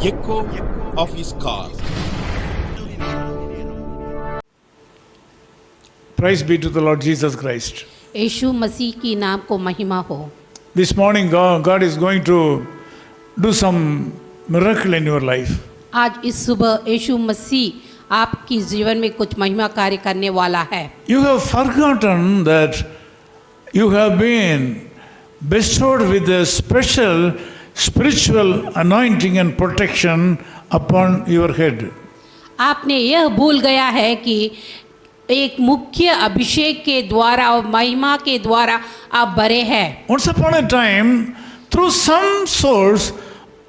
echo of his call. Praise be to the Lord Jesus Christ. यीशु मसीह की नाम को महिमा हो। This morning, God is going to do some miracle in your life. आज इस सुबह यीशु मसीह आपकी जीवन में कुछ महिमा कार्य करने वाला है। You have forgotten that you have been bestowed with a special spiritual anointing and protection upon your head. आपने यह भूल गया है कि एक मुख्य अभिषेक के द्वारा और महिमा के द्वारा आप बड़े हैं। Once upon a time, through some source,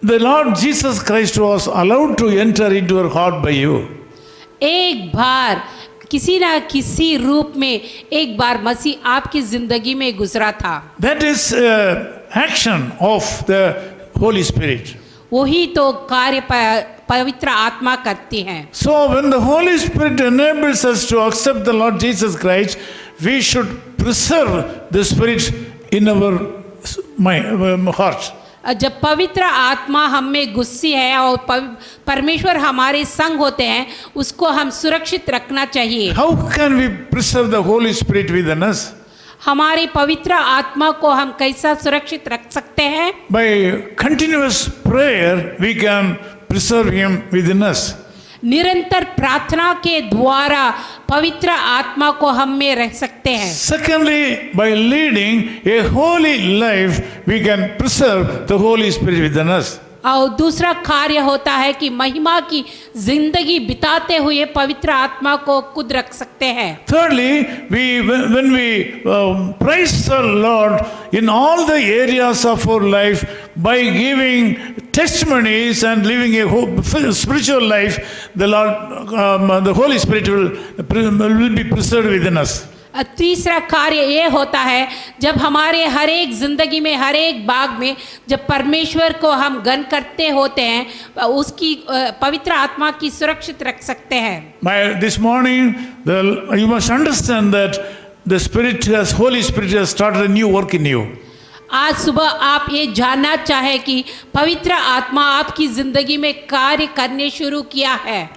the Lord Jesus Christ was allowed to enter into your heart by you. एक बार किसी ना किसी रूप में एक बार मसीह आपकी जिंदगी में गुजरा था। That is action of the Holy Spirit. वही तो कार्य पवित्र आत्मा करती हैं। So when the Holy Spirit enables us to accept the Lord Jesus Christ, we should preserve the Spirit in our heart. जब पवित्र आत्मा हम में घुसती है और परमेश्वर हमारे संग होते हैं, उसको हम सुरक्षित रखना चाहिए। How can we preserve the Holy Spirit within us? हमारी पवित्र आत्मा को हम कैसा सुरक्षित रख सकते हैं? By continuous prayer, we can preserve Him within us. निरंतर प्रार्थना के द्वारा पवित्र आत्मा को हम में रह सकते हैं। Secondly, by leading a holy life, we can preserve the Holy Spirit within us. और दूसरा कार्य होता है कि महिमा की जिंदगी बिताते हुए पवित्र आत्मा को खुद रख सकते हैं। Thirdly, when we praise the Lord in all the areas of our life by giving testimonies and living a spiritual life, the Lord, the Holy Spirit will be preserved within us. तीसरा कार्य ये होता है जब हमारे हर एक जिंदगी में हर एक भाग में जब परमेश्वर को हम गण करते होते हैं, उसकी पवित्र आत्मा की सुरक्षित रख सकते हैं। This morning, you must understand that the Holy Spirit has started a new work in you. आज सुबह आप ये जानना चाहे कि पवित्र आत्मा आपकी जिंदगी में कार्य करने शुरू किया है।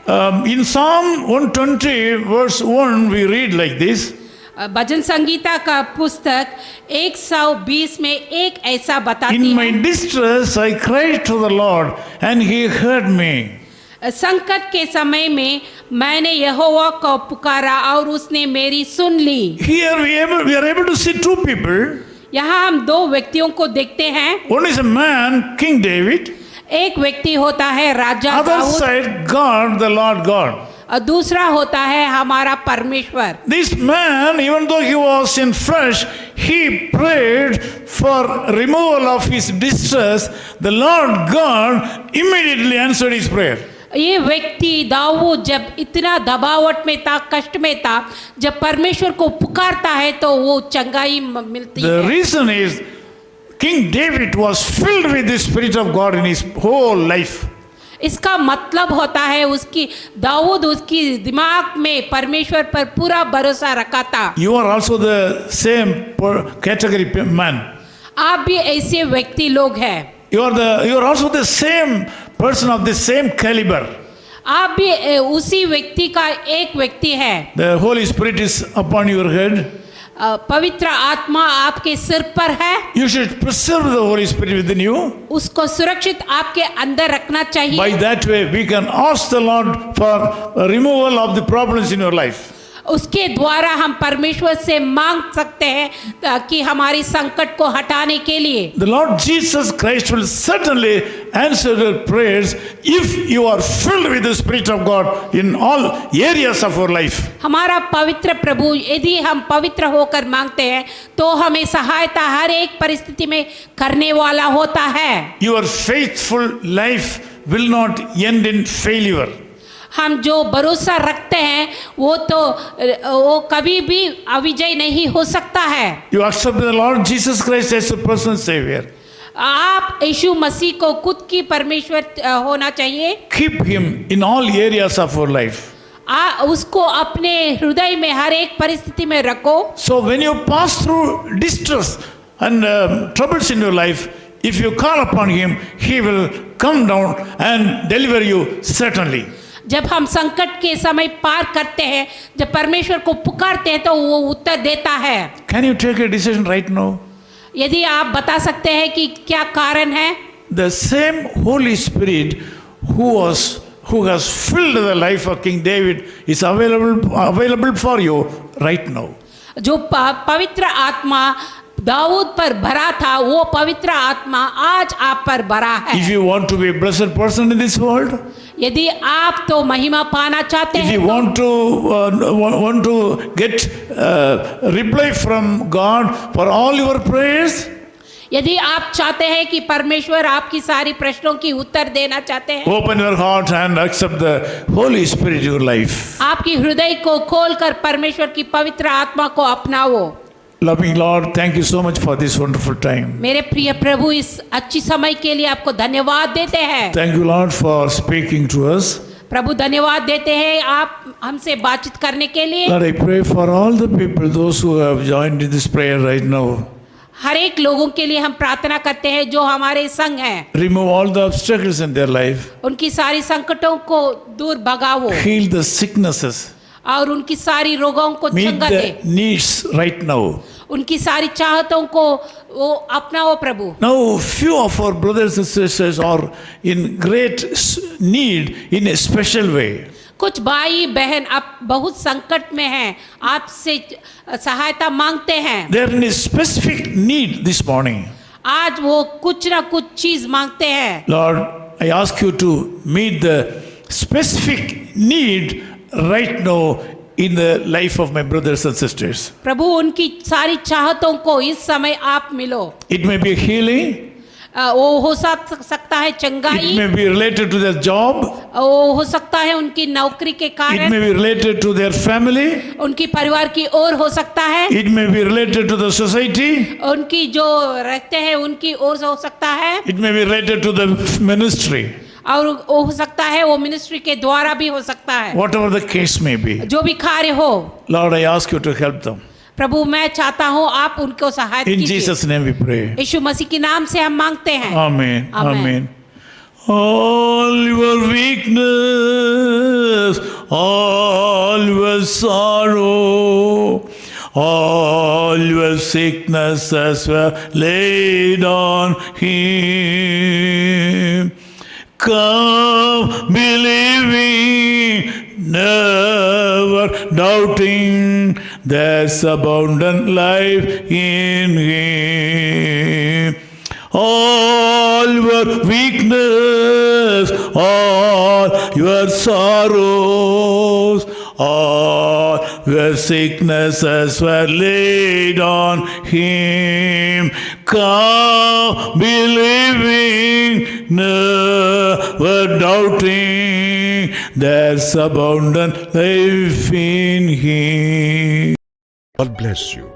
In Psalm 120 verse 1 we read like this. भजन संगीता का पुस्तक 120 में एक ऐसा बताती है। In my distress I cried to the Lord and He heard me. संकट के समय में मैंने यहोवा को पुकारा और उसने मेरी सुन ली। Here we are able to see two people. यहाँ हम दो व्यक्तियों को देखते हैं। One is a man, King David. एक व्यक्ति होता है राजा Other Dawood. side, God, the Lord God. और दूसरा होता है हमारा परमेश्वर। This man, even though he was in flesh, he prayed for removal of his distress. The Lord God immediately answered his prayer. ये व्यक्ति दाऊद जब इतना दबावट में था, कष्ट में था, जब परमेश्वर को पुकारता है तो वो चंगाई मिलती है। The reason is King David was filled with the Spirit of God in his whole life. इसका मतलब होता है दाऊद उसकी दिमाग में परमेश्वर पर पूरा भरोसा रखा था। You are also the same category man. आप भी ऐसे व्यक्ति लोग हैं। You are also the same person of the same caliber. आप भी उसी व्यक्ति का एक व्यक्ति है। The Holy Spirit is upon your head. पवित्र आत्मा आपके सिर पर है। You should preserve the Holy Spirit within you. उसको सुरक्षित आपके अंदर रखना चाहिए। By that way, we can ask the Lord for removal of the problems in your life. उसके द्वारा हम परमेश्वर से मांग सकते हैं कि हमारी संकट को हटाने के लिए। The Lord Jesus Christ will certainly answer your prayers if you are filled with the Spirit of God in all areas of our life. हमारा पवित्र प्रभु यदि हम पवित्र होकर मांगते हैं तो हमें सहायता हर एक परिस्थिति में करने वाला होता है। Your faithful life will not end in failure. हम जो भरोसा रखते हैं वो कभी भी अविजय नहीं हो सकता है। You accept the Lord Jesus Christ as your personal Savior. आप यीशु मसीह को खुद की परमेश्वर होना चाहिए। Keep Him in all areas of our life. उसको अपने हृदय में हर एक परिस्थिति में रखो। So when you pass through distress and troubles in your life, if you call upon Him, He will come down and deliver you certainly. जब हम संकट के समय पार करते हैं, जब परमेश्वर को पुकारते हैं तो वो उत्तर देता है। Can you take a decision right now? यदि आप बता सकते हैं कि क्या कारण है? The same Holy Spirit who has filled the life of King David is available for you right now. जो पवित्र आत्मा दाऊद पर भरा था, वो पवित्र आत्मा आज आप पर भरा है। If you want to be a blessed person in this world, यदि आप तो महिमा पाना चाहते if हैं, you want to get reply from God for all your prayers, यदि आप चाहते हैं कि परमेश्वर आपकी सारी प्रश्नों की उत्तर देना चाहते हैं, open your heart and accept the Holy Spirit in your life. आपकी हृदय को खोलकर परमेश्वर की पवित्र आत्मा को अपनाओ। Loving Lord, thank you so much for this wonderful time. मेरे प्रिय प्रभु, इस अच्छी समय के लिए आपको धन्यवाद देते हैं। Thank you, Lord, for speaking to us. प्रभु धन्यवाद देते हैं आप हमसे बातचीत करने के लिए। Lord, I pray for all the people, those who have joined in this prayer right now. हर एक लोगों के लिए हम प्रार्थना करते हैं जो हमारे संग हैं। Remove all the obstacles in their life. उनकी सारी संकटों को दूर भगाओ Heal the sicknesses. और उनकी सारी रोगों को Meet चंगा दे। the needs right now. उनकी सारी चाहतों को वो अपनाओ प्रभु। Now, few of our brothers and sisters are in great need in a special way. कुछ भाई बहन अब बहुत संकट में हैं, आपसे सहायता मांगते हैं। They are in a specific need this morning. आज वो कुछ ना कुछ चीज मांगते हैं। Lord, I ask you to meet the specific need right now in the life of my brothers and sisters. प्रभु उनकी सारी चाहतों को इस समय आप मिलो। It may be healing, वो हो सकता है चंगाई, it may be related to their job, वो हो सकता है उनकी नौकरी के it कारण, may be related to their family, उनकी परिवार की ओर हो सकता है, it may be related to the society, उनकी जो रहते हैं उनकी ओर हो सकता है, it may be related to the ministry. और वो हो सकता है वो मिनिस्ट्री के द्वारा भी हो सकता है। Whatever the case may be, जो भी कार्य हो, Lord, I ask you to help them. प्रभु मैं चाहता हूँ आप उनको सहायता In कीजिए। Jesus' name we pray. यीशु मसीह के नाम से हम मांगते हैं। Amen. Amen. Amen. All your weakness, all your sorrow, all your sicknesses were laid on Him. Come believing, never doubting, there's abundant life in Him. All your weakness, all your sorrows, all your sicknesses were laid on Him. Come believing, never doubting, there's abundant life in Him. God bless you.